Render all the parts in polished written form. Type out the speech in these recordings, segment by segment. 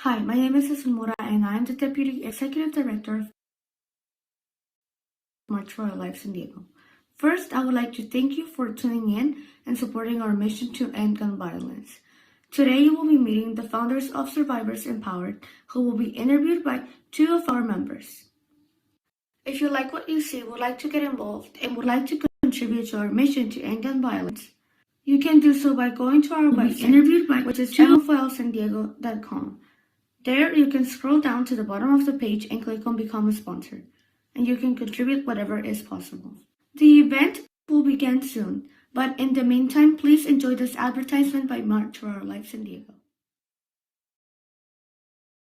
Hi, my name is Aurora, and I'm the Deputy Executive Director of March for Our Lives San Diego. First, I would like to thank you for tuning in and supporting our mission to end gun violence. Today, you will be meeting the founders of Survivors Empowered, who will be interviewed by two of our members. If you like what you see, would like to get involved, and would like to contribute to our mission to end gun violence, you can do so by going to our website, which is moflsandiego.com. There, you can scroll down to the bottom of the page and click on Become a Sponsor, and you can contribute whatever is possible. The event will begin soon, but in the meantime, please enjoy this advertisement by March for Our Lives San Diego.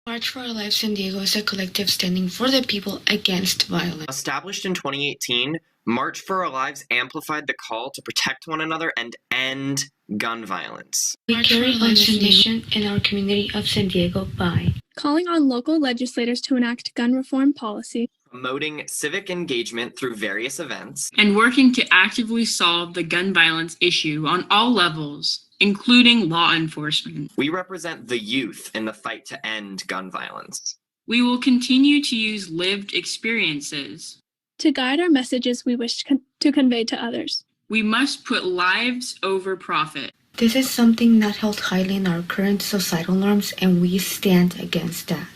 March for Our Lives San Diego is a collective standing for the people against violence. Established in 2018, March for Our Lives amplified the call to protect one another and end gun violence. We carry on this mission in our community of San Diego by calling on local legislators to enact gun reform policy, promoting civic engagement through various events, and working to actively solve the gun violence issue on all levels, including law enforcement. We represent the youth in the fight to end gun violence. We will continue to use lived experiences to guide our messages we wish to convey to others. We must put lives over profit. This is something not held highly in our current societal norms, and we stand against that.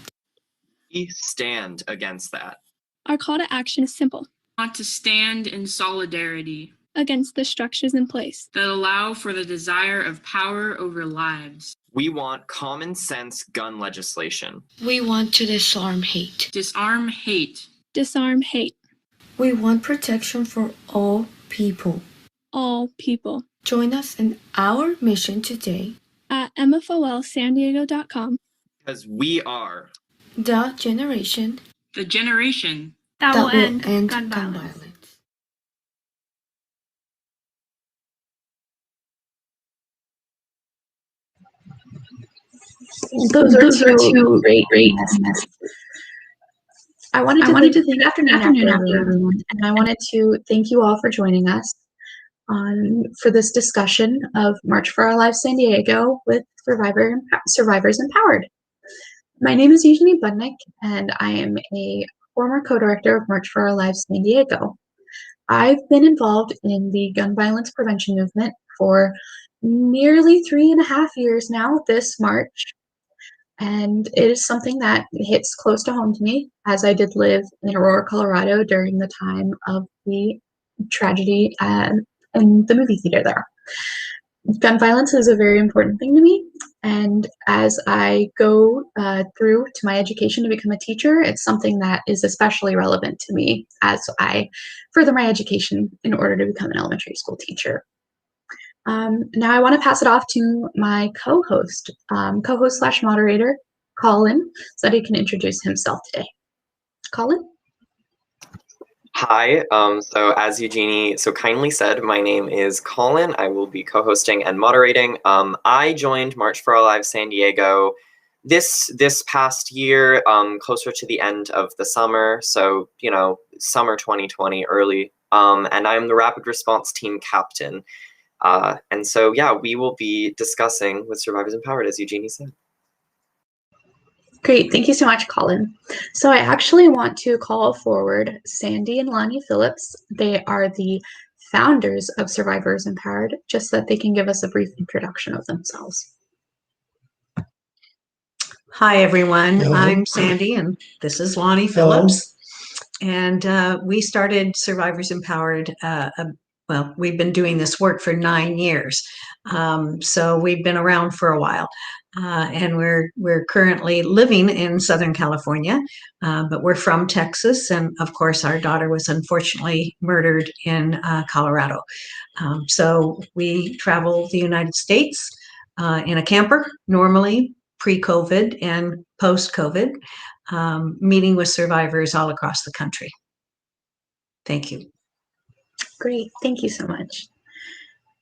We stand against that. Our call to action is simple. We want to stand in solidarity against the structures in place that allow for the desire of power over lives. We want common sense gun legislation. We want to disarm hate. Disarm hate. Disarm hate. We want protection for all people. All people. Join us in our mission today at mfolsandiego.com. Because we are the generation that will end gun violence. Those are two great messages. I wanted to thank good afternoon everyone, and I wanted to thank you all for joining us for this discussion of March for Our Lives San Diego with Survivors Empowered. My name is Eugenie Budnick, and I am a former co-director of March for Our Lives San Diego. I've been involved in the gun violence prevention movement for nearly 3.5 years now this March. And it is something that hits close to home to me, as I did live in Aurora, Colorado during the time of the tragedy in the movie theater there. Gun violence is a very important thing to me, and as I go through to my education to become a teacher, it's something that is especially relevant to me as I further my education in order to become an elementary school teacher. Now I want to pass it off to my co-host / moderator, Colin, so that he can introduce himself today. Colin? Hi, so as Eugenie so kindly said, my name is Colin. I will be co-hosting and moderating. I joined March for Our Lives San Diego this past year, closer to the end of the summer, so, summer 2020, early, and I'm the Rapid Response Team Captain. And so, we will be discussing with Survivors Empowered, as Eugenie said. Great, thank you so much, Colin. So I actually want to call forward Sandy and Lonnie Phillips. They are the founders of Survivors Empowered, just so that they can give us a brief introduction of themselves. Hi, everyone. Hello. I'm Sandy, and this is Lonnie Phillips. And we started Survivors Empowered well, we've been doing this work for 9 years, so we've been around for a while, and we're currently living in Southern California, but we're from Texas, and of course our daughter was unfortunately murdered in Colorado. So we travel the United States in a camper, normally pre-COVID and post-COVID, meeting with survivors all across the country. Thank you. Great, thank you so much.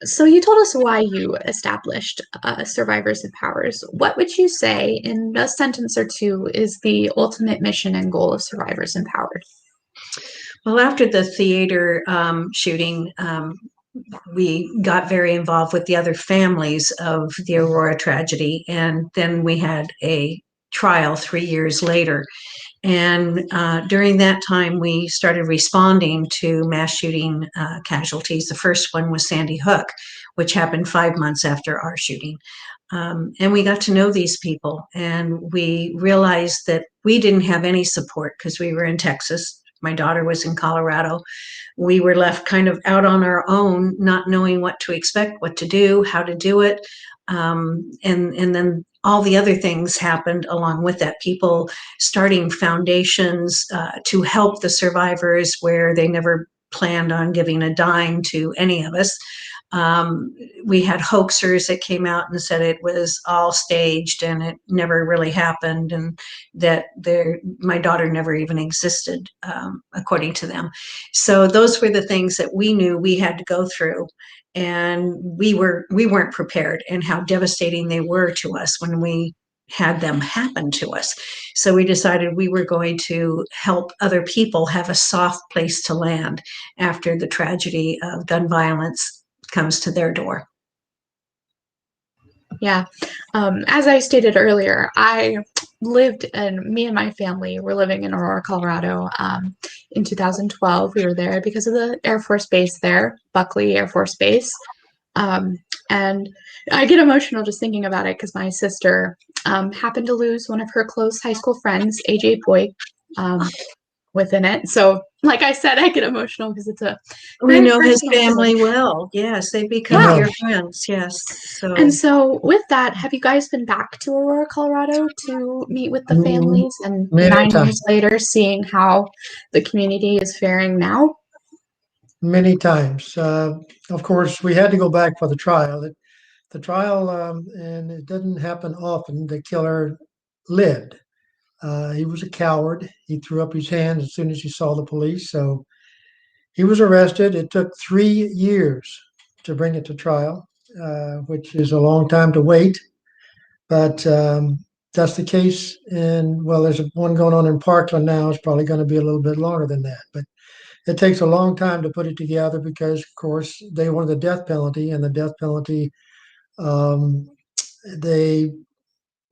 So you told us why you established Survivors Empowered. What would you say in a sentence or two is the ultimate mission and goal of Survivors Empowered? Well, after the theater shooting, we got very involved with the other families of the Aurora tragedy, and then we had a trial 3 years later. And during that time, we started responding to mass shooting casualties. The first one was Sandy Hook, which happened 5 months after our shooting. And we got to know these people, and we realized that we didn't have any support because we were in Texas. My daughter was in Colorado. We were left kind of out on our own, not knowing what to expect, what to do, how to do it. And then all the other things happened along with that. People starting foundations to help the survivors where they never planned on giving a dime to any of us. We had hoaxers that came out and said it was all staged and it never really happened, and that my daughter never even existed, according to them. So those were the things that we knew we had to go through, and we weren't prepared, and how devastating they were to us when we had them happen to us. So we decided we were going to help other people have a soft place to land after the tragedy of gun violence comes to their door. Yeah. As I stated earlier, me and my family were living in Aurora, Colorado. In 2012, we were there because of the Air Force Base there, Buckley Air Force Base. And I get emotional just thinking about it because my sister happened to lose one of her close high school friends, AJ Boyd, within it. So, like I said, I get emotional because it's a We know his personal family thing. well. Yes, they become Yeah. dear friends. Yes. So, And so with that, have you guys been back to Aurora, Colorado to meet with the families, and Many 9 times. years later seeing how the community is faring now? Many times. Of course, we had to go back for the trial. The trial, and it didn't happen often, the killer lived. He was a coward. He threw up his hands as soon as he saw the police. So he was arrested. It took 3 years to bring it to trial, which is a long time to wait. But that's the case. And well, there's one going on in Parkland now. It's probably going to be a little bit longer than that. But it takes a long time to put it together because, of course, they wanted the death penalty, and the death penalty, they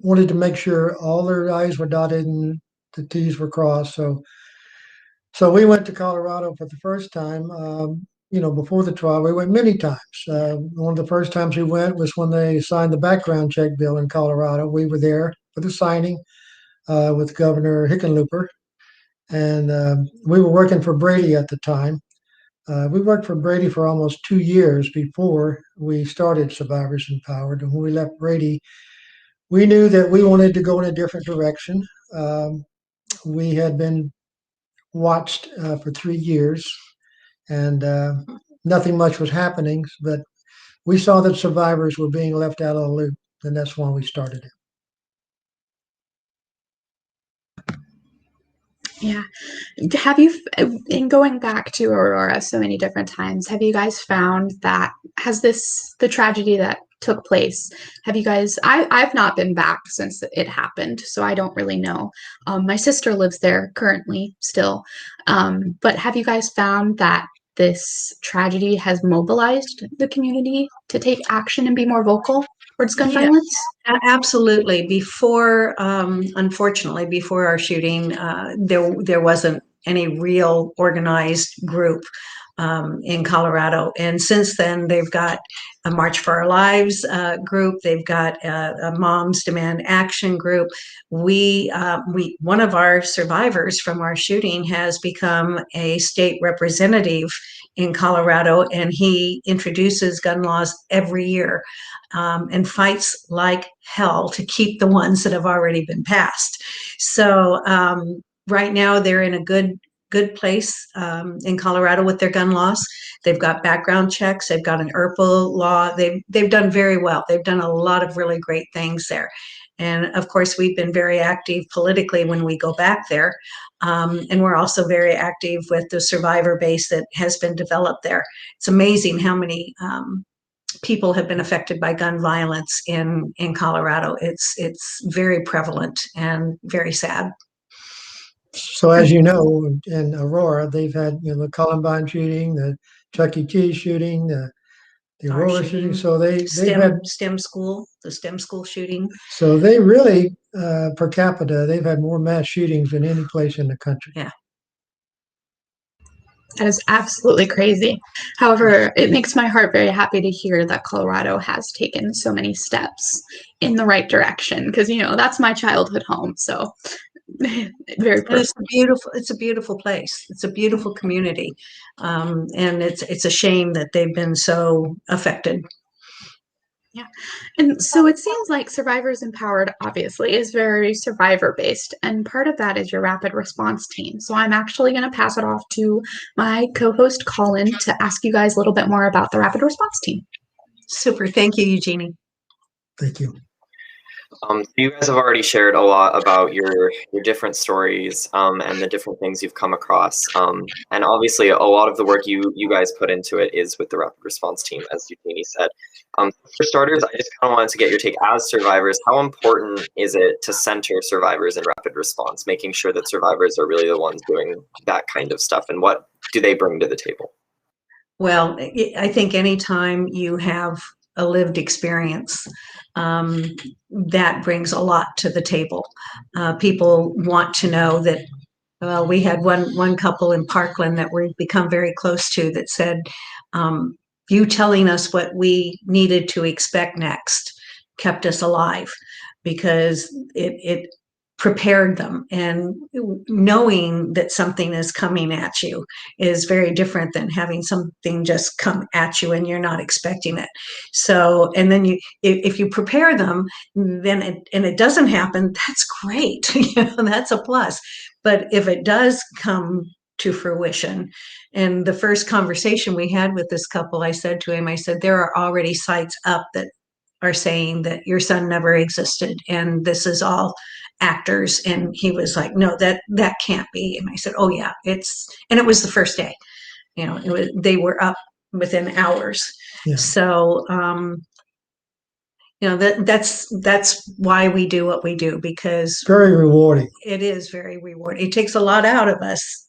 wanted to make sure all their I's were dotted and the T's were crossed. So we went to Colorado for the first time. Before the trial, we went many times. One of the first times we went was when they signed the background check bill in Colorado. We were there for the signing with Governor Hickenlooper, and we were working for Brady at the time. We worked for Brady for almost 2 years before we started Survivors Empowered. And when we left Brady, we knew that we wanted to go in a different direction. We had been watched for 3 years, and nothing much was happening, but we saw that survivors were being left out of the loop, and that's why we started it. Yeah. Have you, in going back to Aurora so many different times, have you guys found that the tragedy that took place, have you guys, I've not been back since it happened, so I don't really know. My sister lives there currently still. But have you guys found that this tragedy has mobilized the community to take action and be more vocal towards gun Yeah. violence? Absolutely. Before, unfortunately, before our shooting, there wasn't any real organized group in Colorado. And since then, they've got a March for Our Lives group. They've got a Moms Demand Action group. One of our survivors from our shooting has become a state representative in Colorado, and he introduces gun laws every year. And fights like hell to keep the ones that have already been passed. So right now they're in a good place in Colorado with their gun laws. They've got background checks. They've got an IRPA law. They've done very well. They've done a lot of really great things there. And of course, we've been very active politically when we go back there. And we're also very active with the survivor base that has been developed there. It's amazing how many people have been affected by gun violence in Colorado. It's very prevalent and very sad. So as you know, in Aurora, they've had the Columbine shooting, the Chuck E. Cheese shooting, the the Our Aurora shooting. So they've had, STEM school, the STEM school shooting. so they really, per capita, they've had more mass shootings than any place in the country. Yeah. That is absolutely crazy. However, it makes my heart very happy to hear that Colorado has taken so many steps in the right direction, because, you know, that's my childhood home. So very And personal. it's a beautiful place. It's a beautiful community. And it's a shame that they've been so affected. Yeah. And so it seems like Survivors Empowered, obviously, is very survivor based. And part of that is your rapid response team. So I'm actually going to pass it off to my co host, Colin, to ask you guys a little bit more about the rapid response team. Super. Thank you, Eugenie. Thank you. So you guys have already shared a lot about your different stories and the different things you've come across. And obviously, a lot of the work you guys put into it is with the rapid response team, as Eugenie said. For starters, I just kind of wanted to get your take as survivors. How important is it to center survivors in rapid response, making sure that survivors are really the ones doing that kind of stuff, and what do they bring to the table? Well, I think anytime you have a lived experience, that brings a lot to the table. People want to know that. Well, we had one couple in Parkland that we've become very close to that said, you telling us what we needed to expect next kept us alive, because it prepared them, and knowing that something is coming at you is very different than having something just come at you and you're not expecting it. So, and then if you prepare them, then it doesn't happen, that's great. That's a plus. But if it does come to fruition, and the first conversation we had with this couple, I said to him, I said, there are already sites up that are saying that your son never existed and this is all actors. And he was like, no, that can't be. And I said, oh yeah, and it was the first day, they were up within hours. Yeah. So, that's why we do what we do, because very rewarding. It is very rewarding. It takes a lot out of us.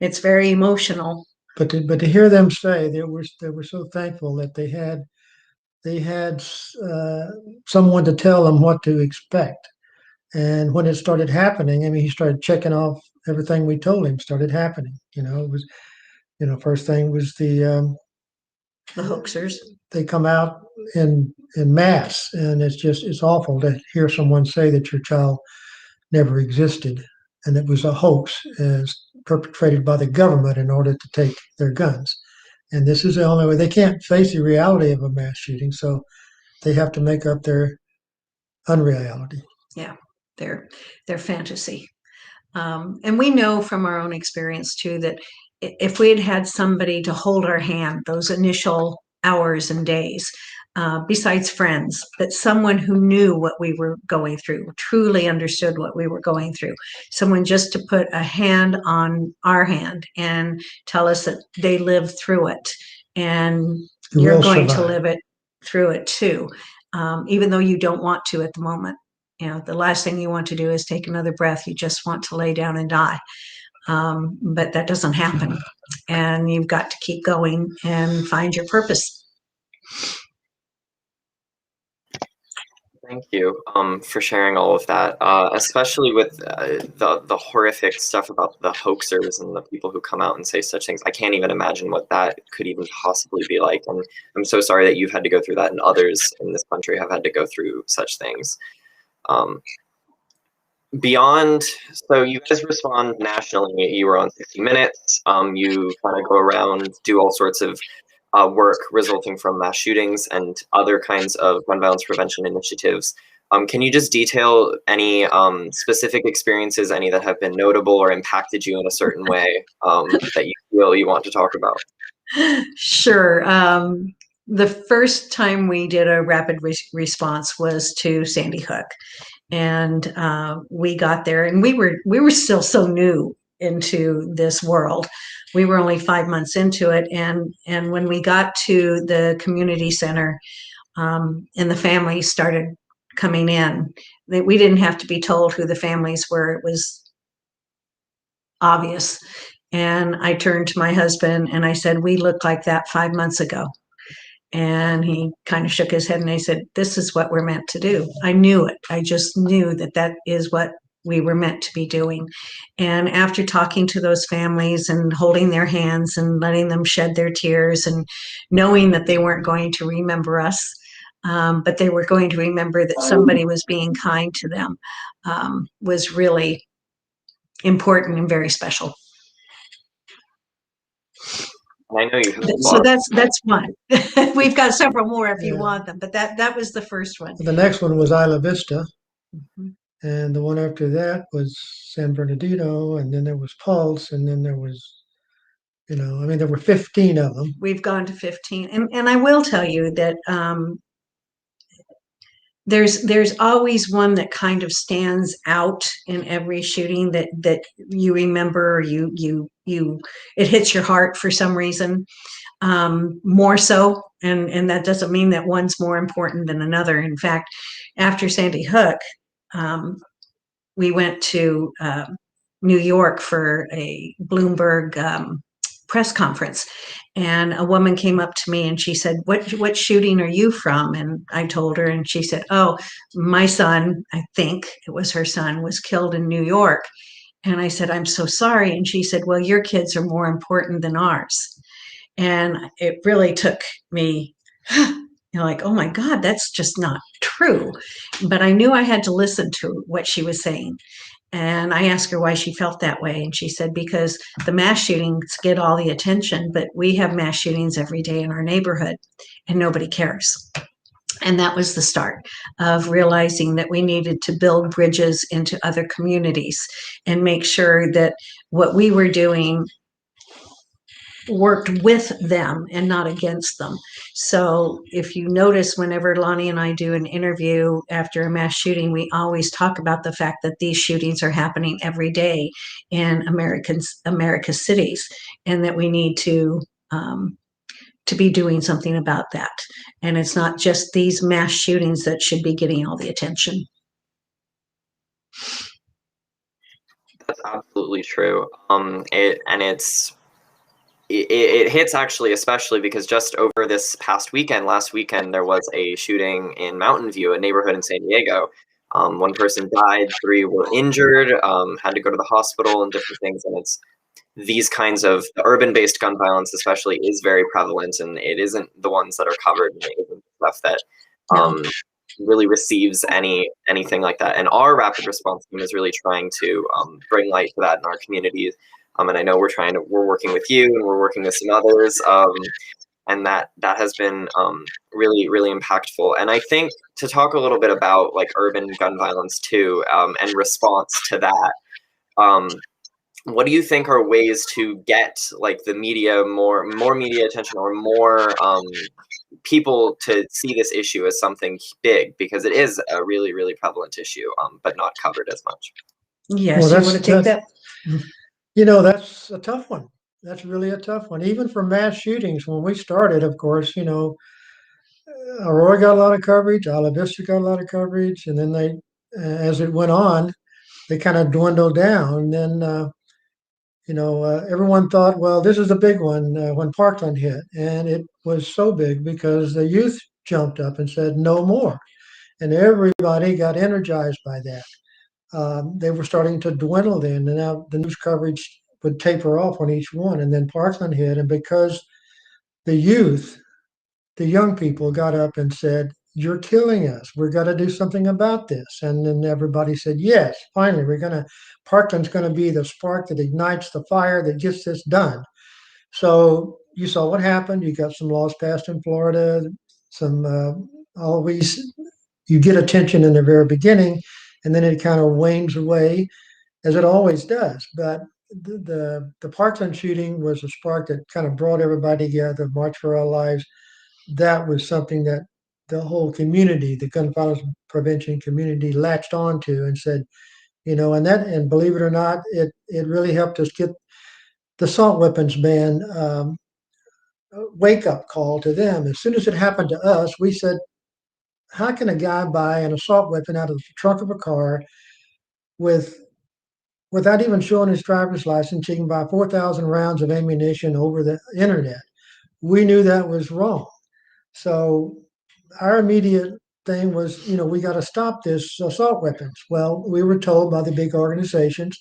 It's very emotional. But to hear them say they were so thankful that they had someone to tell them what to expect. And when it started happening, I mean, he started checking off everything we told him started happening. It was, first thing was the hoaxers. They come out in mass, and it's awful to hear someone say that your child never existed and it was a hoax as perpetrated by the government in order to take their guns. And this is the only way. They can't face the reality of a mass shooting, so they have to make up their unreality. Yeah, their fantasy. And we know from our own experience too that if we had had somebody to hold our hand those initial hours and days, besides friends, but someone who knew what we were going through, truly understood what we were going through, someone just to put a hand on our hand and tell us that they lived through it and you're going to live it through it too, even though you don't want to at the moment. The last thing you want to do is take another breath. You just want to lay down and die. But that doesn't happen. And you've got to keep going and find your purpose. Thank you for sharing all of that, especially with the horrific stuff about the hoaxers and the people who come out and say such things. I can't even imagine what that could even possibly be like. And I'm so sorry that you've had to go through that, and others in this country have had to go through such things. So you guys respond nationally. You were on 60 Minutes. You kind of go around, do all sorts of work resulting from mass shootings and other kinds of gun violence prevention initiatives. Can you just detail any specific experiences, any that have been notable or impacted you in a certain way that you feel you want to talk about? Sure. The first time we did a rapid response was to Sandy Hook. And we got there, and we were still so new into this world. We were only 5 months into it, and when we got to the community center, and the families started coming in, we didn't have to be told who the families were. It was obvious. And I turned to my husband and I said, "We looked like that 5 months ago." And he kind of shook his head and I said, this is what we're meant to do. I knew it. I just knew that that is what we were meant to be doing. And after talking to those families and holding their hands and letting them shed their tears and knowing that they weren't going to remember us, but they were going to remember that somebody was being kind to them, was really important and very special. I know you have a So lot. that's one. We've got several more if you Yeah. want them, but that was the first one. The next one was Isla Vista, Mhm. and the one after that was San Bernardino, and then there was Pulse, and then there was, I mean, there were 15 of them. We've gone to 15, and I will tell you that there's always one that kind of stands out in every shooting that you remember, or you it hits your heart for some reason, more so, and that doesn't mean that one's more important than another. In fact, after Sandy Hook, we went to New York for a Bloomberg press conference, and a woman came up to me and she said, what shooting are you from? And I told her, and she said, oh, my son, I think it was her son, was killed in New York. And I said, I'm so sorry. And she said, well, your kids are more important than ours. And it really took me, like, oh my God, that's just not true. But I knew I had to listen to what she was saying. And I asked her why she felt that way. And she said, because the mass shootings get all the attention, but we have mass shootings every day in our neighborhood and nobody cares. And that was the start of realizing that we needed to build bridges into other communities and make sure that what we were doing worked with them and not against them. So if you notice, whenever Lonnie and I do an interview after a mass shooting, we always talk about the fact that these shootings are happening every day in America's cities, and that we need to be doing something about that. And it's not just these mass shootings that should be getting all the attention. That's absolutely true. It hits actually, especially because just over this past weekend, last weekend, there was a shooting in Mountain View, a neighborhood in San Diego. One person died, 3 were injured, had to go to the hospital and different things. And it's these kinds of urban-based gun violence, especially, is very prevalent, and it isn't the ones that are covered, and it isn't stuff that really receives anything like that. And our rapid response team is really trying to bring light to that in our communities. And I know we're working with you, and we're working with some others, and that has been really, really impactful. And I think to talk a little bit about like urban gun violence too, and response to that, what do you think are ways to get like the media more media attention, or more people to see this issue as something big, because it is a really, really prevalent issue, but not covered as much? Yes, you want to take that? That's a tough one. That's really a tough one. Even for mass shootings, when we started, of course, Aurora got a lot of coverage, Isla Vista got a lot of coverage, and then as it went on, they kind of dwindled down. And then, everyone thought, well, this is a big one when Parkland hit. And it was so big because the youth jumped up and said, no more. And everybody got energized by that. They were starting to dwindle then, and now the news coverage would taper off on each one. And then Parkland hit, and because the young people got up and said, you're killing us. We're going to do something about this. And then everybody said, yes, finally, Parkland's going to be the spark that ignites the fire that gets this done. So you saw what happened. You got some laws passed in Florida, you get attention in the very beginning, and then it kind of wanes away, as it always does. But the Parkland shooting was a spark that kind of brought everybody together. March for Our Lives. That was something that the whole community, the gun violence prevention community, latched onto and said, and believe it or not, it really helped us get the assault weapons ban wake up call to them. As soon as it happened to us, we said, how can a guy buy an assault weapon out of the trunk of a car without even showing his driver's license? He can buy 4,000 rounds of ammunition over the internet. We knew that was wrong. So our immediate thing was, we got to stop this assault weapons. Well, we were told by the big organizations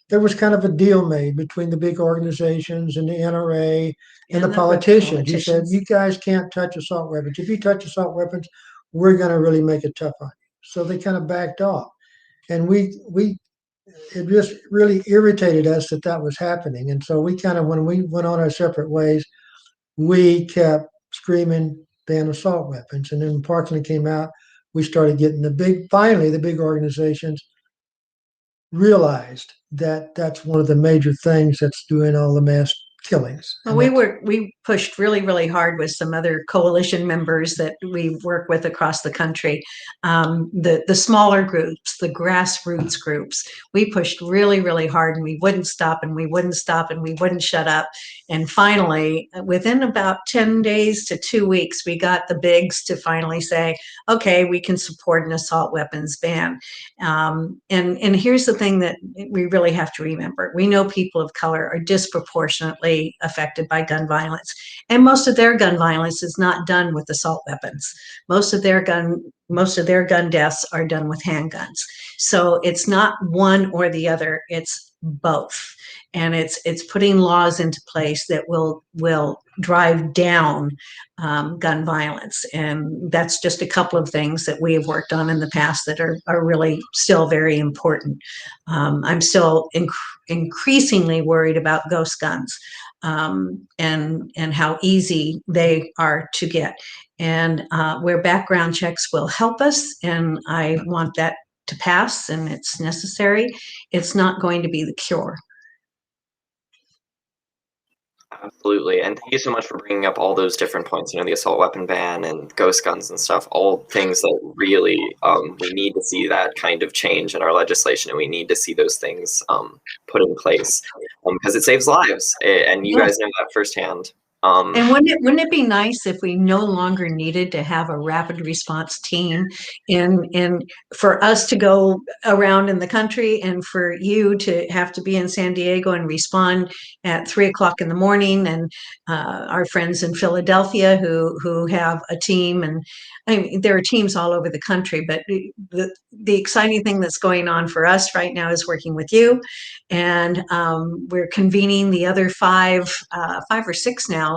there was kind of a deal made between the big organizations and the NRA and the politicians. He said, you guys can't touch assault weapons. If you touch assault weapons, we're going to really make it tough on you. So they kind of backed off. And it just really irritated us that was happening. And so we kind of, when we went on our separate ways, we kept screaming ban assault weapons. And then when Parkland came out, we started getting finally the big organizations realized that that's one of the major things that's doing all the mass killings. Well, we pushed really, really hard with some other coalition members that we work with across the country. The smaller groups, the grassroots groups, we pushed really, really hard, and we wouldn't stop, and we wouldn't stop, and we wouldn't shut up. And finally, within about 10 days to 2 weeks, we got the bigs to finally say, okay, we can support an assault weapons ban. And here's the thing that we really have to remember. We know people of color are disproportionately affected by gun violence, and most of their gun violence is not done with assault weapons. Most of their gun deaths are done with handguns. So it's not one or the other, it's both. And it's putting laws into place that will drive down gun violence. And that's just a couple of things that we have worked on in the past that are really still very important. I'm still increasingly worried about ghost guns, and how easy they are to get. And where background checks will help us, and I want that to pass, and it's necessary, it's not going to be the cure. Absolutely. And thank you so much for bringing up all those different points, the assault weapon ban and ghost guns and stuff, all things that really we need to see that kind of change in our legislation, and we need to see those things put in place because it saves lives. And you guys know that firsthand. And wouldn't it be nice if we no longer needed to have a rapid response team in for us to go around in the country and for you to have to be in San Diego and respond at 3 o'clock in the morning, and our friends in Philadelphia who have a team, and I mean, there are teams all over the country, but the exciting thing that's going on for us right now is working with you, and we're convening the other five or six now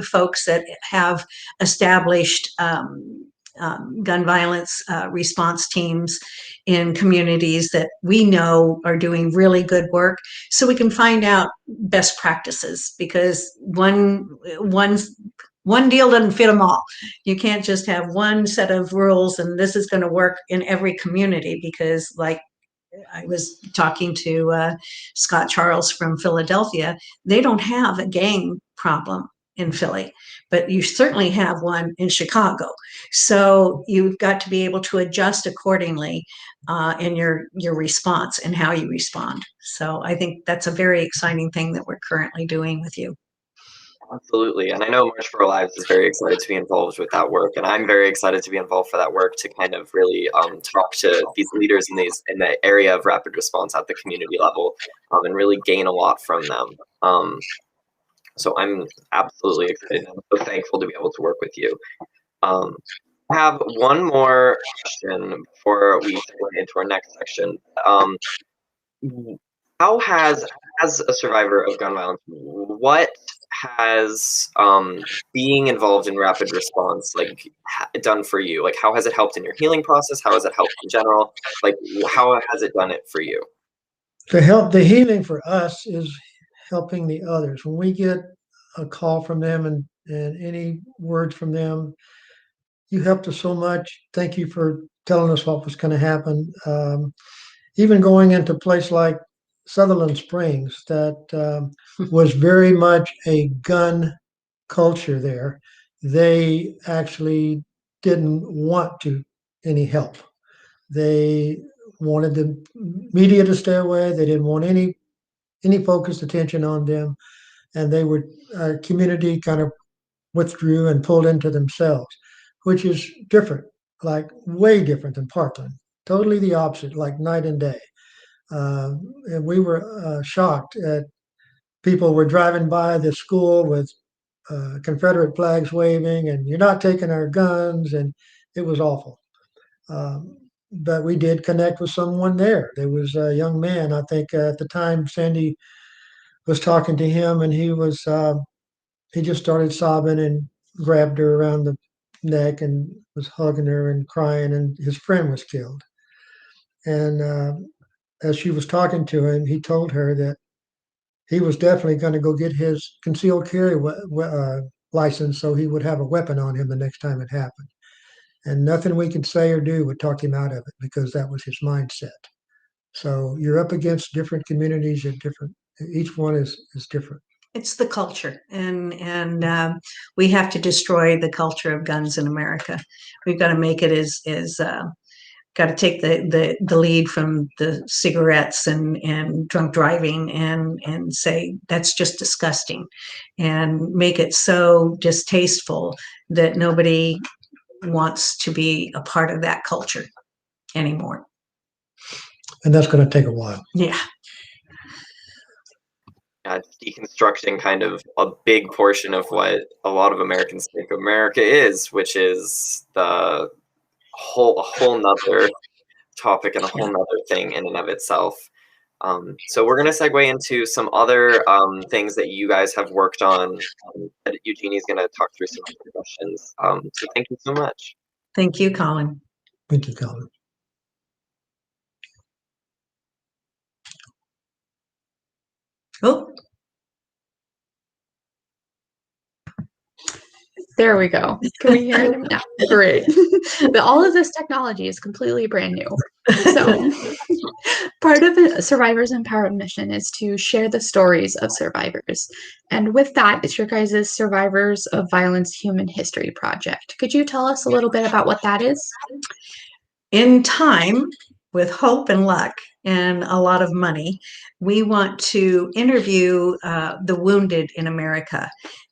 folks that have established gun violence response teams in communities that we know are doing really good work, so we can find out best practices, because one deal doesn't fit them all. You can't just have one set of rules and this is going to work in every community, because like I was talking to Scott Charles from Philadelphia, they don't have a gang problem in Philly, but you certainly have one in Chicago. So you've got to be able to adjust accordingly in your response and how you respond. So I think that's a very exciting thing that we're currently doing with you. Absolutely. And I know March for Our Lives is very excited to be involved with that work. And I'm very excited to be involved for that work to kind of really talk to these leaders in the area of rapid response at the community level and really gain a lot from them. So I'm absolutely excited. I'm so thankful to be able to work with you. I have one more question before we go into our next section. How has, as a survivor of gun violence, what has being involved in rapid response done for you? Like, how has it helped in your healing process? How has it helped in general? Like, how has it done it for you? The healing for us is helping the others. When we get a call from them and any words from them, you helped us so much. Thank you for telling us what was going to happen. Even going into a place like Sutherland Springs, that was very much a gun culture there. They actually didn't want any help. They wanted the media to stay away. They didn't want any focused attention on them, and our community kind of withdrew and pulled into themselves, which is different, like way different than Parkland. Totally the opposite, like night and day. And we were shocked at people were driving by the school with Confederate flags waving, and you're not taking our guns, and it was awful. But we did connect with someone there. There was a young man, I think at the time Sandy was talking to him, and he just started sobbing and grabbed her around the neck and was hugging her and crying, and his friend was killed. And as she was talking to him, he told her that he was definitely going to go get his concealed carry license so he would have a weapon on him the next time it happened. And nothing we could say or do would talk him out of it because that was his mindset. So you're up against different communities at different. Each one is different. It's the culture, and we have to destroy the culture of guns in America. We've got to make it as got to take the lead from the cigarettes and drunk driving and say that's just disgusting, and make it so distasteful that nobody wants to be a part of that culture anymore. And that's going to take a while. Yeah. Deconstructing kind of a big portion of what a lot of Americans think America is, which is a whole nother topic and a whole nother thing in and of itself. So we're going to segue into some other things that you guys have worked on. Eugenie's going to talk through some of the questions. So thank you so much. Thank you, Colin. Thank you, Colin. Oh, there we go. Can we hear him now? Great. But all of this technology is completely brand new. So part of the Survivors Empowered mission is to share the stories of survivors. And with that, it's your guys' Survivors of Violence Human History Project. Could you tell us a little bit about what that is? In time, with hope and luck and a lot of money, we want to interview the wounded in America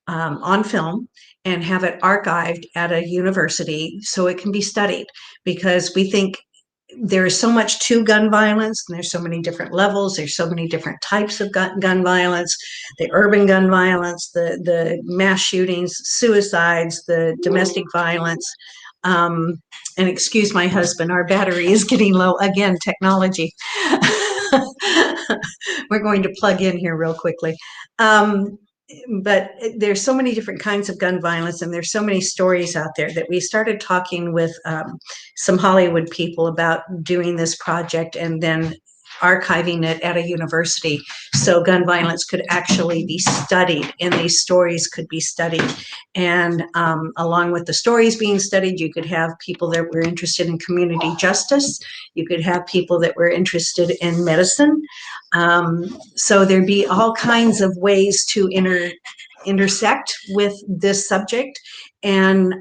on film and have it archived at a university so it can be studied, because we think there is so much to gun violence, and there's so many different levels, there's so many different types of gun violence, the urban gun violence, the mass shootings, suicides, the domestic violence. And excuse my husband, our battery is getting low again, technology. We're going to plug in here real quickly. But there's so many different kinds of gun violence, and there's so many stories out there that we started talking with some Hollywood people about doing this project and then archiving it at a university so gun violence could actually be studied and these stories could be studied. And along with the stories being studied, you could have people that were interested in community justice. You could have people that were interested in medicine. So there'd be all kinds of ways to intersect with this subject. And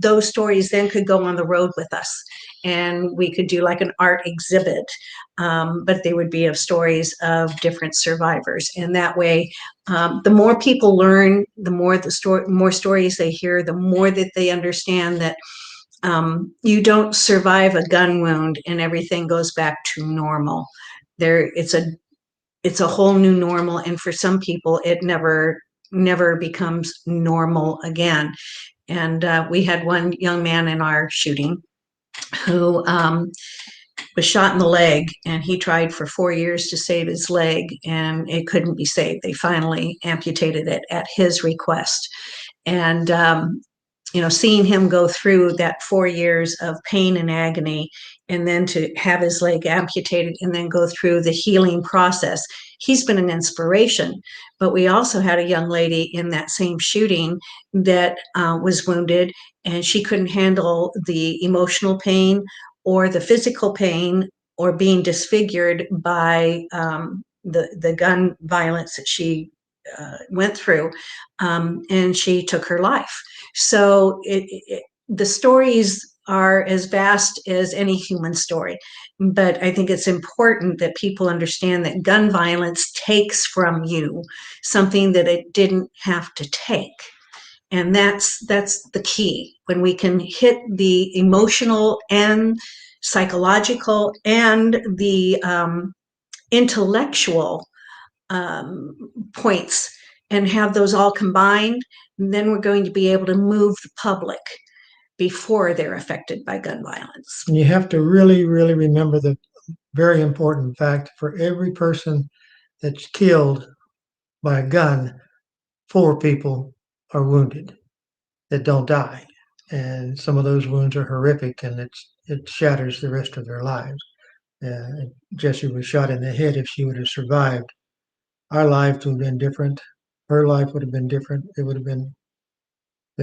those stories then could go on the road with us. And we could do like an art exhibit, but they would be of stories of different survivors. And that way, the more people learn, the more stories they hear, the more that they understand that you don't survive a gun wound and everything goes back to normal. It's a whole new normal, and for some people, it never becomes normal again. And we had one young man in our shooting who was shot in the leg, and he tried for 4 years to save his leg, and it couldn't be saved. They finally amputated it at his request. And seeing him go through that 4 years of pain and agony, and then to have his leg amputated and then go through the healing process, he's been an inspiration. But we also had a young lady in that same shooting that was wounded, and she couldn't handle the emotional pain or the physical pain or being disfigured by the gun violence that she went through, and she took her life. So the stories are as vast as any human story, but I think it's important that people understand that gun violence takes from you something that it didn't have to take. And that's the key. When we can hit the emotional and psychological and the intellectual points, and have those all combined, then we're going to be able to move the public before they're affected by gun violence. And you have to really, really remember the very important fact: for every person that's killed by a gun, 4 people are wounded that don't die. And some of those wounds are horrific, and it shatters the rest of their lives. Jessie was shot in the head. If she would have survived, our lives would have been different. Her life would have been different. It would have been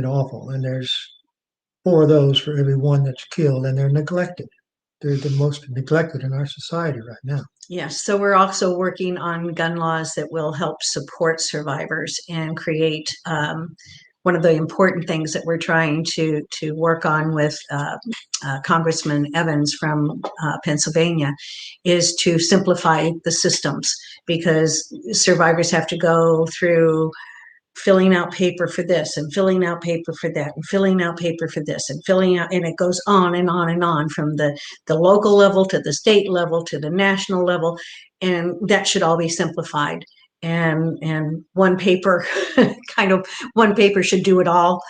awful. And there's 4 of those for every one that's killed, and they're neglected. They're the most neglected in our society right now. Yes, so we're also working on gun laws that will help support survivors and create one of the important things that we're trying to work on with Congressman Evans from Pennsylvania is to simplify the systems, because survivors have to go through filling out paper for this and filling out paper for that and filling out paper for this and filling out, and it goes on and on and on from the local level to the state level to the national level, and that should all be simplified. And one paper, one paper should do it all.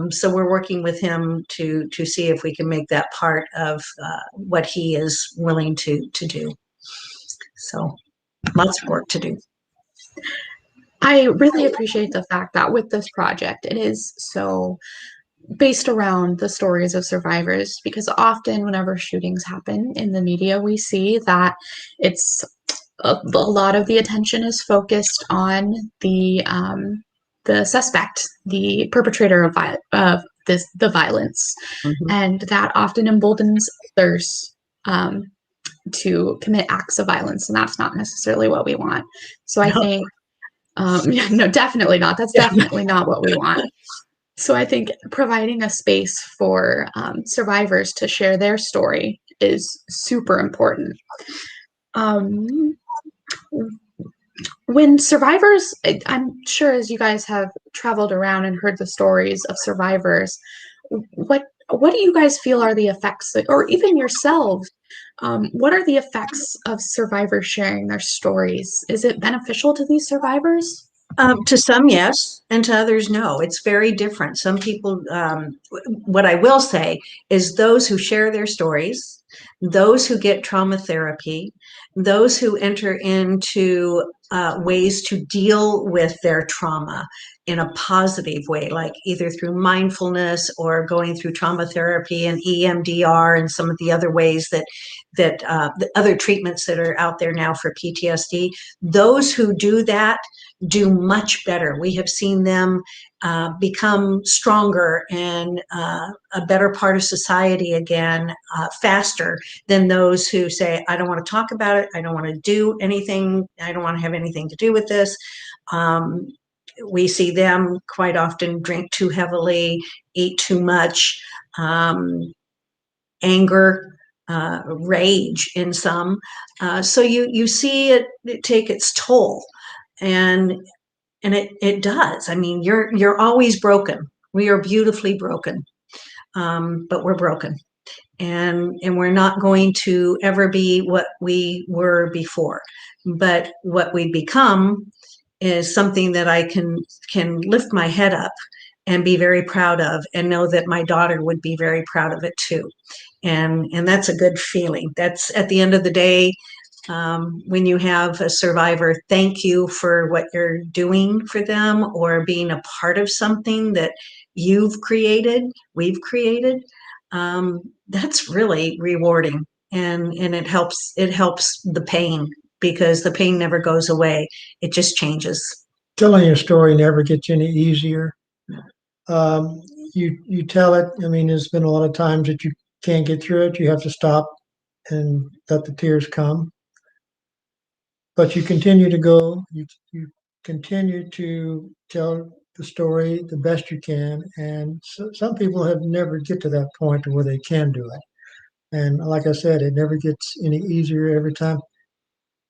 So we're working with him to see if we can make that part of what he is willing to do. So lots of work to do. I really appreciate the fact that with this project, it is so based around the stories of survivors, because often whenever shootings happen in the media, we see that it's a lot of the attention is focused on the suspect, the perpetrator of the violence, and that often emboldens others to commit acts of violence, and that's not necessarily what we want. So I think. No, definitely not. That's definitely not what we want. So I think providing a space for survivors to share their story is super important. When survivors, I'm sure as you guys have traveled around and heard the stories of survivors, what do you guys feel are the effects, or even yourselves, what are the effects of survivors sharing their stories? Is it beneficial to these survivors? To some, yes, and to others, no. It's very different. Some people, what I will say is those who share their stories, those who get trauma therapy, those who enter into ways to deal with their trauma in a positive way, like either through mindfulness or going through trauma therapy and EMDR and some of the other ways that the other treatments that are out there now for PTSD, those who do that do much better. We have seen them become stronger and a better part of society again faster than those who say, I don't want to talk about it, I don't want to do anything, I don't want to have anything to do with this. We see them quite often drink too heavily, eat too much, anger, rage in some. So you see it take its toll. And it does. I mean, you're always broken. We are beautifully broken, but we're broken, and we're not going to ever be what we were before. But what we become is something that I can lift my head up and be very proud of, and know that my daughter would be very proud of it too. And that's a good feeling. That's at the end of the day. When you have a survivor thank you for what you're doing for them, or being a part of something that we've created, that's really rewarding, and it helps the pain, because the pain never goes away, it just changes. Telling your story never gets any easier. You tell it. I mean, there's been a lot of times that you can't get through it. You have to stop and let the tears come. But you continue to go, you continue to tell the story the best you can. And some people have never get to that point where they can do it. And like I said, it never gets any easier. Every time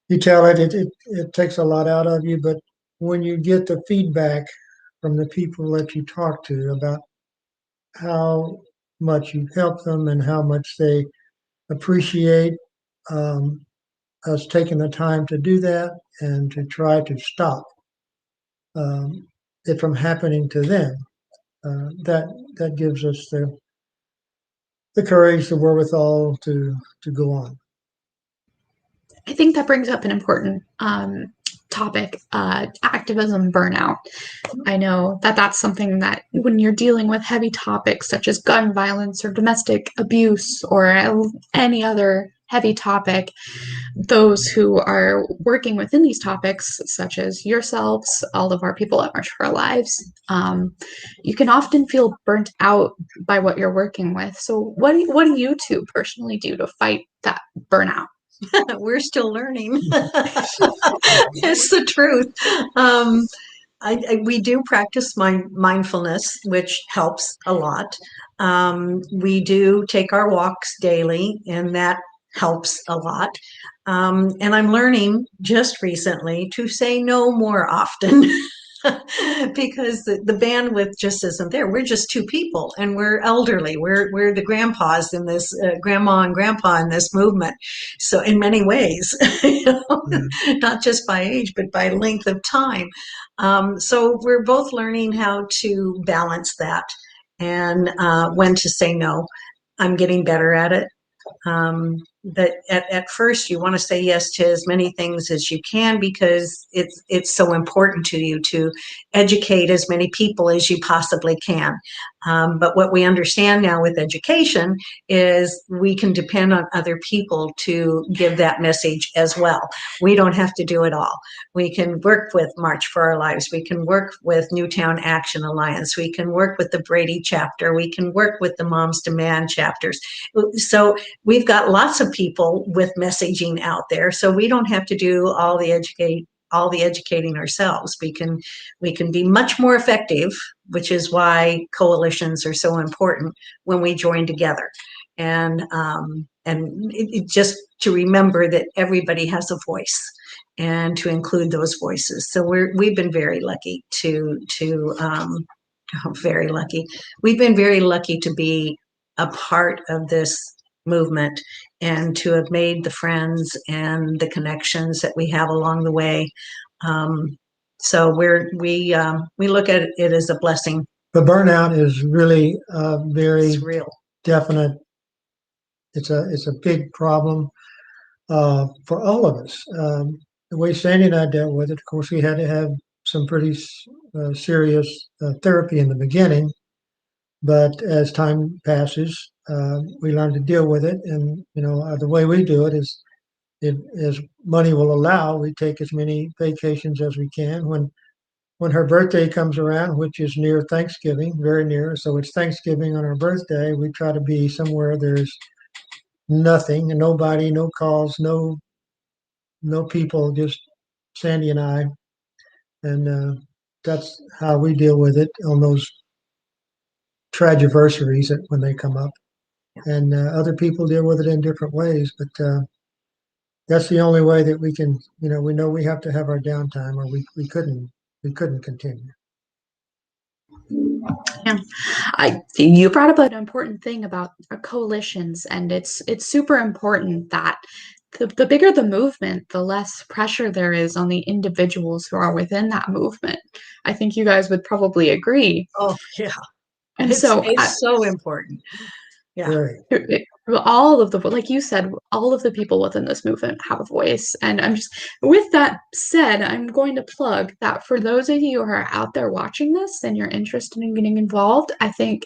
you tell it, it takes a lot out of you. But when you get the feedback from the people that you talk to about how much you help them and how much they appreciate us taking the time to do that and to try to stop it from happening to them. That gives us the courage, the wherewithal to go on. I think that brings up an important topic, activism burnout. I know that that's something that when you're dealing with heavy topics such as gun violence or domestic abuse or any other heavy topic, those who are working within these topics, such as yourselves, all of our people at March for Our Lives, you can often feel burnt out by what you're working with. So what do you two personally do to fight that burnout? We're still learning. It's the truth. We do practice mindfulness, which helps a lot. We do take our walks daily, and that helps a lot. And I'm learning just recently to say no more often. Because the bandwidth just isn't there. We're just two people, and we're elderly. We're the grandpas in this, grandma and grandpa in this movement. So in many ways, not just by age, but by length of time. So we're both learning how to balance that and when to say no. I'm getting better at it. But at first you want to say yes to as many things as you can because it's so important to you to educate as many people as you possibly can. But what we understand now with education is we can depend on other people to give that message as well. We don't have to do it all. We can work with March for Our Lives. We can work with Newtown Action Alliance. We can work with the Brady chapter. We can work with the Moms Demand chapters. So we've got lots of people with messaging out there, so we don't have to do all the educating ourselves. We can be much more effective, which is why coalitions are so important when we join together. And just to remember that everybody has a voice and to include those voices. So we've been very lucky very lucky. We've been very lucky to be a part of this movement and to have made the friends and the connections that we have along the way. So we look at it as a blessing. The burnout is really very real, definite. It's a big problem for all of us. The way Sandy and I dealt with it, of course, we had to have some pretty serious therapy in the beginning. But as time passes, we learn to deal with it. And, the way we do it is, as money will allow, we take as many vacations as we can. When her birthday comes around, which is near Thanksgiving, very near, so it's Thanksgiving on her birthday, we try to be somewhere there's nothing, and nobody, no calls, no people, just Sandy and I. And that's how we deal with it on those tragiversaries when they come up. And other people deal with it in different ways, but that's the only way that we can, we know we have to have our downtime, or we couldn't continue. Yeah, you brought up an important thing about coalitions, and it's super important that the bigger the movement, the less pressure there is on the individuals who are within that movement. I think you guys would probably agree. Oh, yeah. And it's so important. Yeah. All of the, like you said, all of the people within this movement have a voice. And with that said, I'm going to plug that for those of you who are out there watching this and you're interested in getting involved, I think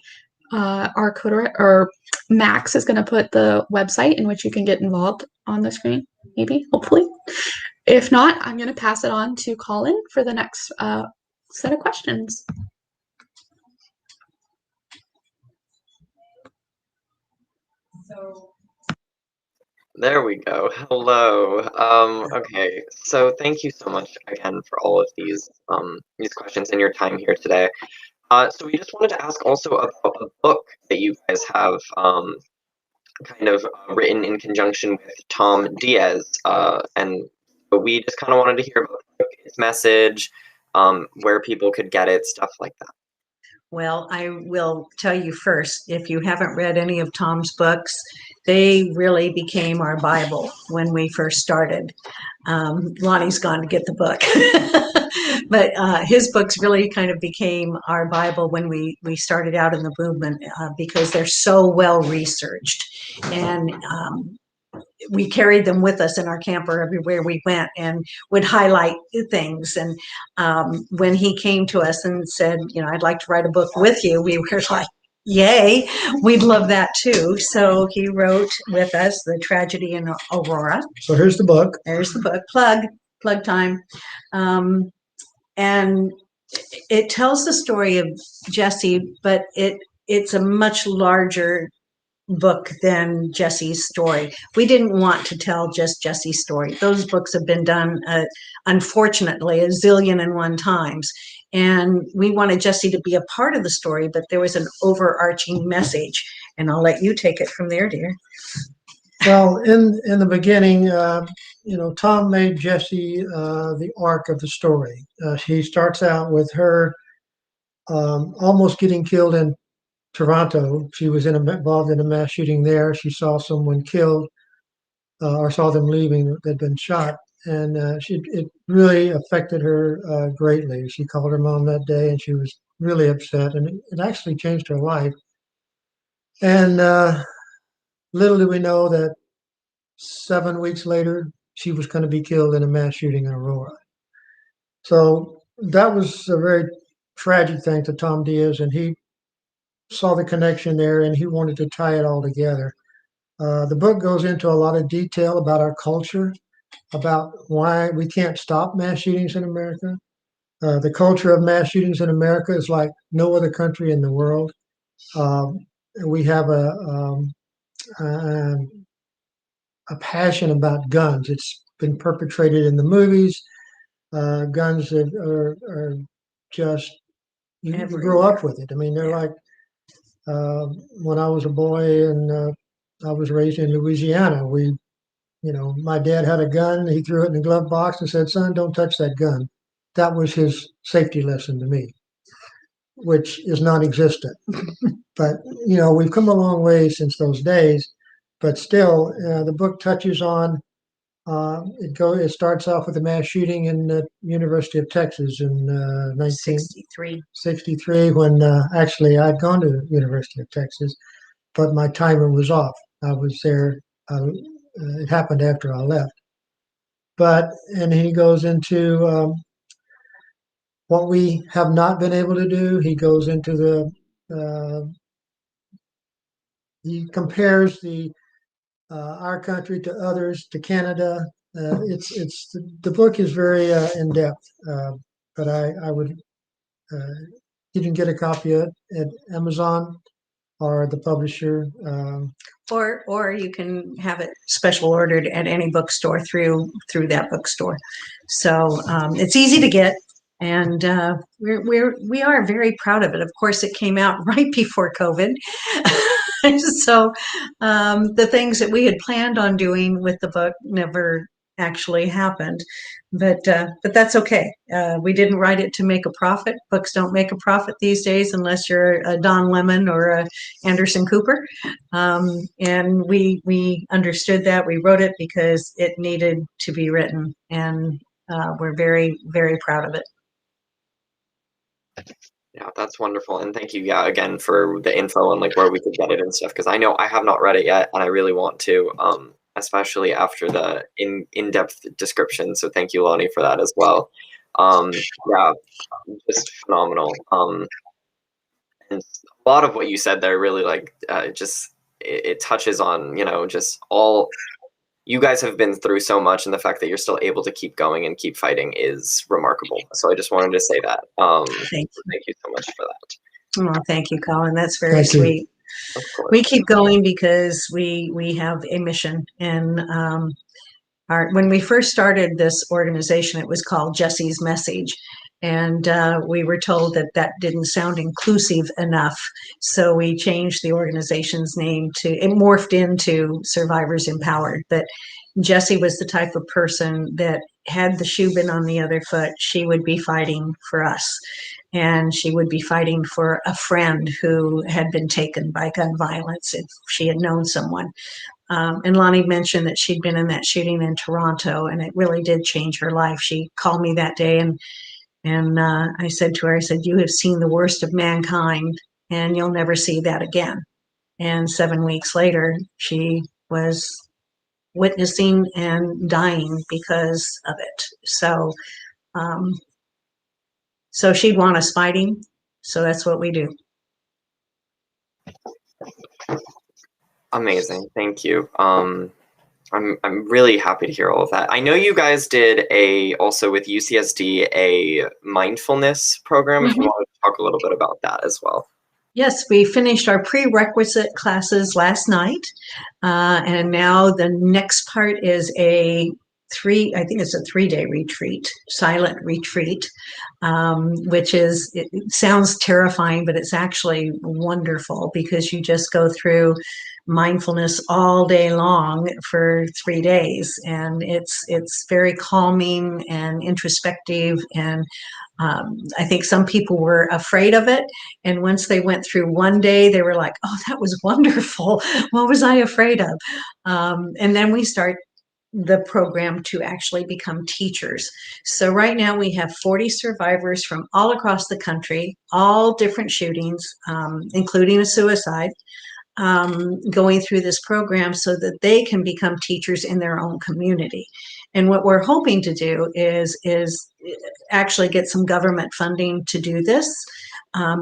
our coder or Max is going to put the website in which you can get involved on the screen, maybe, hopefully. If not, I'm going to pass it on to Colin for the next set of questions. There we go. Hello. Okay, so thank you so much again for all of these questions and your time here today. So we just wanted to ask also about a book that you guys have kind of written in conjunction with Tom Diaz, and we just kind of wanted to hear about the book, its message, where people could get it, stuff like that. Well, I will tell you first, if you haven't read any of Tom's books, they really became our Bible when we first started. Lonnie's gone to get the book. but his books really kind of became our Bible when we started out in the movement, because they're so well researched, and we carried them with us in our camper everywhere we went and would highlight things. And when he came to us and said, I'd like to write a book with you, we were like, yay, we'd love that too. So he wrote with us The Tragedy in Aurora. So here's the book. There's the book. Plug time. And it tells the story of Jesse, but it's a much larger book than Jesse's story. We didn't want to tell just Jesse's story. Those books have been done, unfortunately, a zillion and one times. And we wanted Jesse to be a part of the story, but there was an overarching message. And I'll let you take it from there, dear. Well, in the beginning, Tom made Jessie the arc of the story. She starts out with her almost getting killed in Toronto. She was involved in a mass shooting there. She saw someone killed, or saw them leaving that'd been shot, and it really affected her greatly. She called her mom that day, and she was really upset, and it actually changed her life. And little did we know that 7 weeks later, she was going to be killed in a mass shooting in Aurora. So that was a very tragic thing to Tom Diaz, and he saw the connection there, and he wanted to tie it all together. The book goes into a lot of detail about our culture, about why we can't stop mass shootings in America. The culture of mass shootings in America is like no other country in the world. We have a passion about guns. It's been perpetrated in the movies. Guns that are just, you grow up with it. I mean, they're like, when I was a boy and I was raised in Louisiana, my dad had a gun. He threw it in the glove box and said, "Son, don't touch that gun." That was his safety lesson to me, which is non-existent. But, we've come a long way since those days. But still, the book touches on, it starts off with a mass shooting in the University of Texas in 1963, when actually I'd gone to the University of Texas, but my timer was off. I was there. It happened after I left. And he goes into what we have not been able to do. He goes into he compares our country to others, to Canada. The book is very in depth, but I would, you can get a copy of it at Amazon or the publisher. Or you can have it special ordered at any bookstore through that bookstore. So it's easy to get, and we are very proud of it. Of course, it came out right before COVID. So the things that we had planned on doing with the book never actually happened, but that's okay. We didn't write it to make a profit. Books don't make a profit these days unless you're a Don Lemon or a Anderson Cooper, and we understood that. We wrote it because it needed to be written, and we're very, very proud of it. Yeah, that's wonderful. And thank you, again, for the info on where we could get it and stuff, because I know I have not read it yet and I really want to, especially after the in-depth description. So thank you, Lonnie, for that as well. Yeah, just phenomenal. And a lot of what you said there really it touches on, just all you guys have been through so much, and the fact that you're still able to keep going and keep fighting is remarkable. So I just wanted to say that. Thank you so much for that. Oh, thank you, Colin. That's very sweet. We keep going because we have a mission. And when we first started this organization, it was called Jesse's Message. And we were told that didn't sound inclusive enough. So we changed the organization's name it morphed into Survivors Empowered. But Jessie was the type of person that had the shoe been on the other foot, she would be fighting for us. And she would be fighting for a friend who had been taken by gun violence if she had known someone. And Lonnie mentioned that she'd been in that shooting in Toronto, and it really did change her life. She called me that day and And I said to her, I said, you have seen the worst of mankind and you'll never see that again. And 7 weeks later, she was witnessing and dying because of it. So she'd want us fighting. So that's what we do. Amazing. Thank you. I'm really happy to hear all of that. I know you guys did also with UCSD a mindfulness program. If you want to talk a little bit about that as well. Yes, we finished our prerequisite classes last night, and now the next part is I think it's a 3-day retreat, silent retreat, which it sounds terrifying, but it's actually wonderful because you just go through mindfulness all day long for 3 days, and it's very calming and introspective. And I think some people were afraid of it, and once they went through one day, they were like, "Oh, that was wonderful. What was I afraid of?" And then we start the program to actually become teachers. So right now we have 40 survivors from all across the country, all different shootings, including a suicide, going through this program so that they can become teachers in their own community. And what we're hoping to do is actually get some government funding to do this,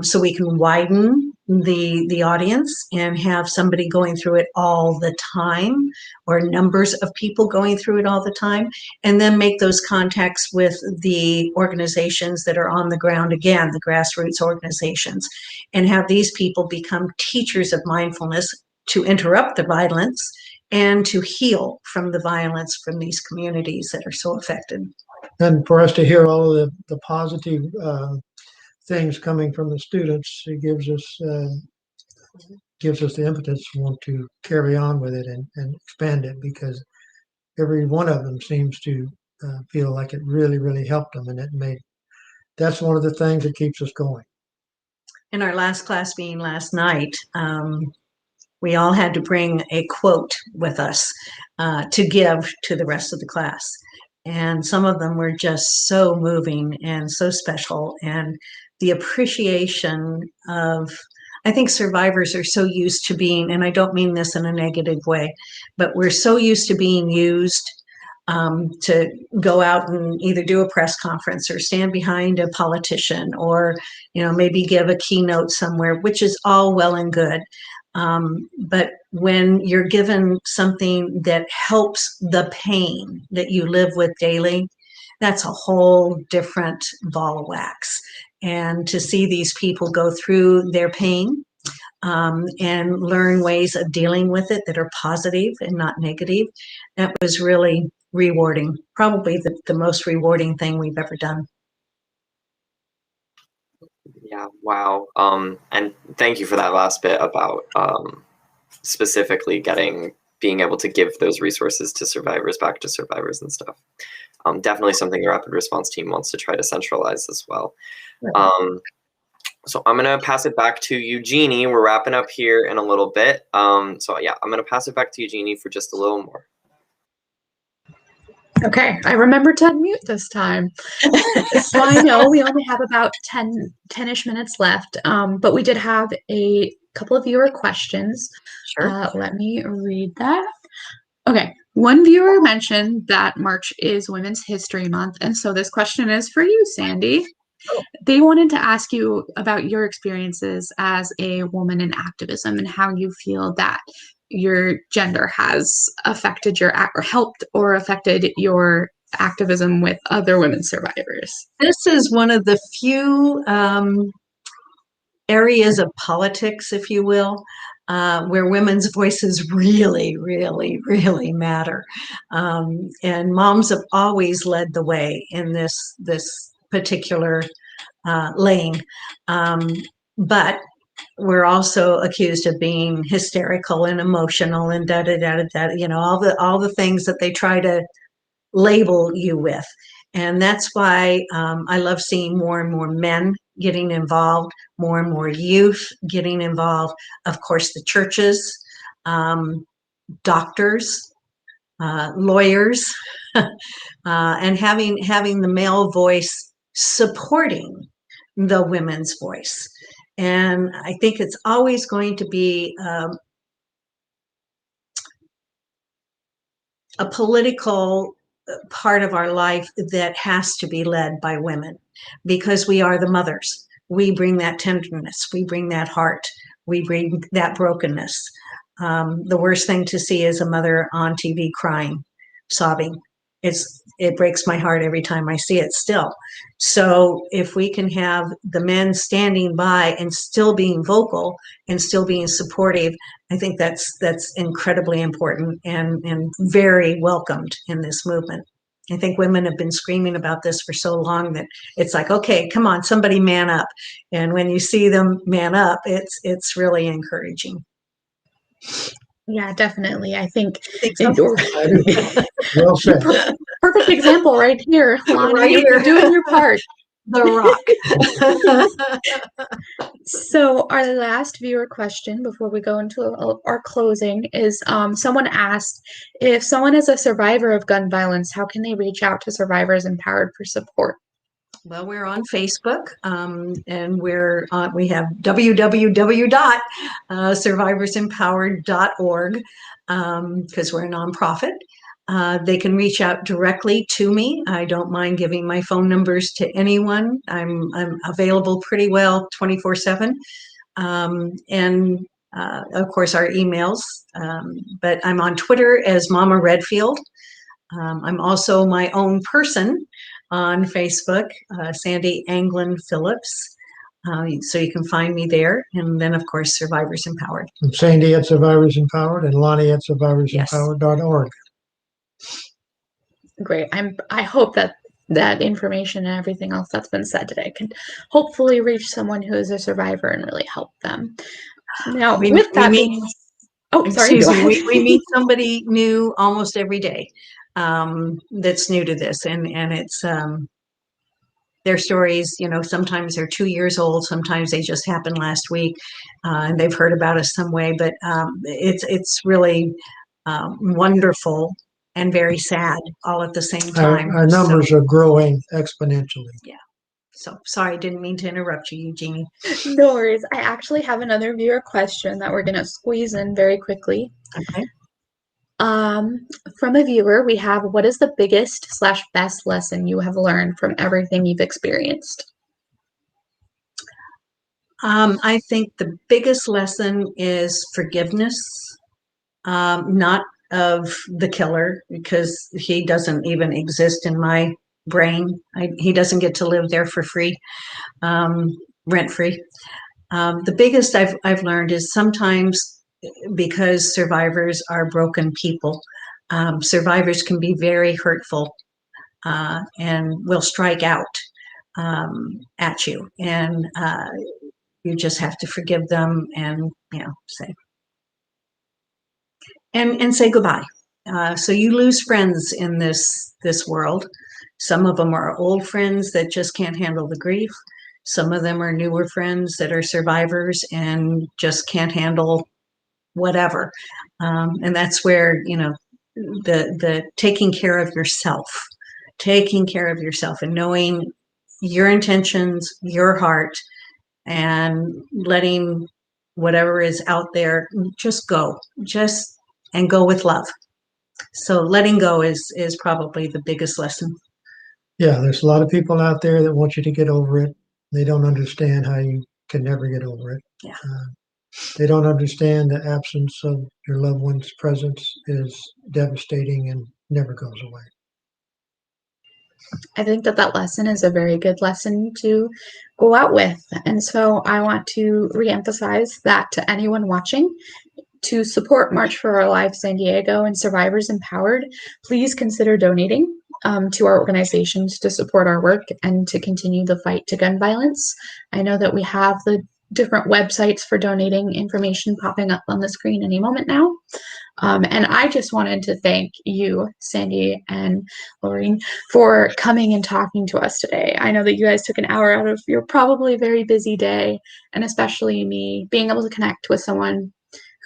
so we can widen the audience and have somebody going through it all the time, or numbers of people going through it all the time, and then make those contacts with the organizations that are on the ground, again, the grassroots organizations, and have these people become teachers of mindfulness to interrupt the violence and to heal from the violence from these communities that are so affected. And for us to hear all of the positive things coming from the students, it gives us the impetus to want to carry on with it and expand it, because every one of them seems to feel like it really, really helped them, and that's one of the things that keeps us going. In our last class being last night, we all had to bring a quote with us to give to the rest of the class. And some of them were just so moving and so special. And the appreciation of, I think survivors are so used to being, and I don't mean this in a negative way, but we're so used to being used to go out and either do a press conference or stand behind a politician, or maybe give a keynote somewhere, which is all well and good. But when you're given something that helps the pain that you live with daily, that's a whole different ball of wax. And to see these people go through their pain and learn ways of dealing with it that are positive and not negative, that was really rewarding. Probably the most rewarding thing we've ever done. Yeah, wow. And thank you for that last bit about specifically being able to give those resources to survivors, back to survivors and stuff. Definitely something the rapid response team wants to try to centralize as well. Right. So I'm going to pass it back to Eugenie. We're wrapping up here in a little bit. So yeah, I'm going to pass it back to Eugenie for just a little more. Okay, I remembered to unmute this time. So I know we only have about 10-ish minutes left, but we did have a couple of viewer questions. Sure. Let me read that. Okay, one viewer mentioned that March is Women's History Month, and so this question is for you, Sandy. Oh. They wanted to ask you about your experiences as a woman in activism and how you feel that your gender has affected your or helped or affected your activism with other women survivors. This is one of the few areas of politics, if you will, where women's voices really, really, really matter. And moms have always led the way in this particular lane. But we're also accused of being hysterical and emotional and all the things that they try to label you with. And that's why I love seeing more and more men getting involved, more and more youth getting involved. Of course, the churches, doctors, lawyers, and having the male voice supporting the women's voice. And I think it's always going to be a political part of our life that has to be led by women, because we are the mothers. We bring that tenderness, we bring that heart, we bring that brokenness. The worst thing to see is a mother on TV crying, sobbing. It breaks my heart every time I see it still. So if we can have the men standing by and still being vocal and still being supportive, I think that's incredibly important and very welcomed in this movement. I think women have been screaming about this for so long that it's like, okay, come on, somebody man up. And when you see them man up, it's really encouraging. Yeah, definitely. I think Well said. perfect example right here, Lonnie. Right here. You're doing your part. The Rock. So our last viewer question before we go into our closing is someone asked, if someone is a survivor of gun violence, how can they reach out to Survivors Empowered for support? Well, we're on Facebook, and we have www.survivorsempowered.org, because we're a nonprofit. They can reach out directly to me. I don't mind giving my phone numbers to anyone. I'm available pretty well 24/7, and of course our emails. But I'm on Twitter as Mama Redfield. I'm also my own person on Facebook, Sandy Anglin Phillips. So you can find me there. And then, of course, Survivors Empowered. I'm Sandy at Survivors Empowered and Lonnie at survivorsempowered.org. Great. I hope that information and everything else that's been said today can hopefully reach someone who is a survivor and really help them. Now, we meet somebody new almost every day that's new to this, and it's their stories, sometimes they're 2 years old, sometimes they just happened last week, and they've heard about us some way, but it's really wonderful and very sad all at the same time. Our numbers are growing exponentially. Yeah. So sorry, didn't mean to interrupt you, Eugenie. No worries. I actually have another viewer question that we're going to squeeze in very quickly. Okay. From a viewer, we have, what is the biggest/best lesson you have learned from everything you've experienced? I think the biggest lesson is forgiveness, not of the killer, because he doesn't even exist in my brain. He doesn't get to live there for free, rent-free. The biggest I've learned is sometimes, because survivors are broken people, survivors can be very hurtful and will strike out at you, and you just have to forgive them and say and say goodbye. So you lose friends in this world. Some of them are old friends that just can't handle the grief. Some of them are newer friends that are survivors and just can't handle whatever. And that's where, the taking care of yourself and knowing your intentions, your heart, and letting whatever is out there just go and go with love. So letting go is probably the biggest lesson. Yeah, there's a lot of people out there that want you to get over it. They don't understand how you can never get over it. Yeah. They don't understand the absence of your loved one's presence is devastating and never goes away. I think that lesson is a very good lesson to go out with. And so I want to reemphasize that to anyone watching, to support March for Our Lives San Diego and Survivors Empowered, please consider donating to our organizations to support our work and to continue the fight to gun violence. I know that we have the different websites for donating information popping up on the screen any moment now. And I just wanted to thank you, Sandy and Lorraine, for coming and talking to us today. I know that you guys took an hour out of your probably very busy day, and especially me, being able to connect with someone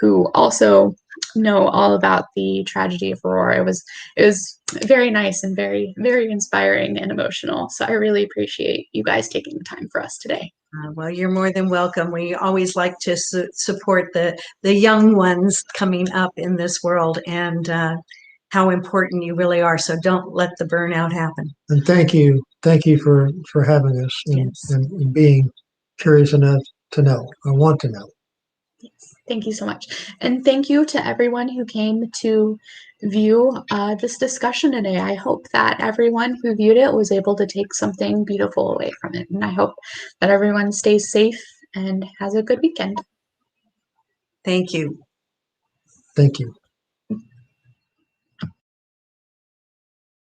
who also know all about the tragedy of Aurora. It was very nice and very, very inspiring and emotional. So I really appreciate you guys taking the time for us today. Well, you're more than welcome. We always like to support the young ones coming up in this world, and how important you really are. So don't let the burnout happen. And thank you for having us and being curious enough to know. I want to know. Yes, thank you so much. And thank you to everyone who came to view this discussion today. I hope that everyone who viewed it was able to take something beautiful away from it. And I hope that everyone stays safe and has a good weekend. Thank you. Thank you.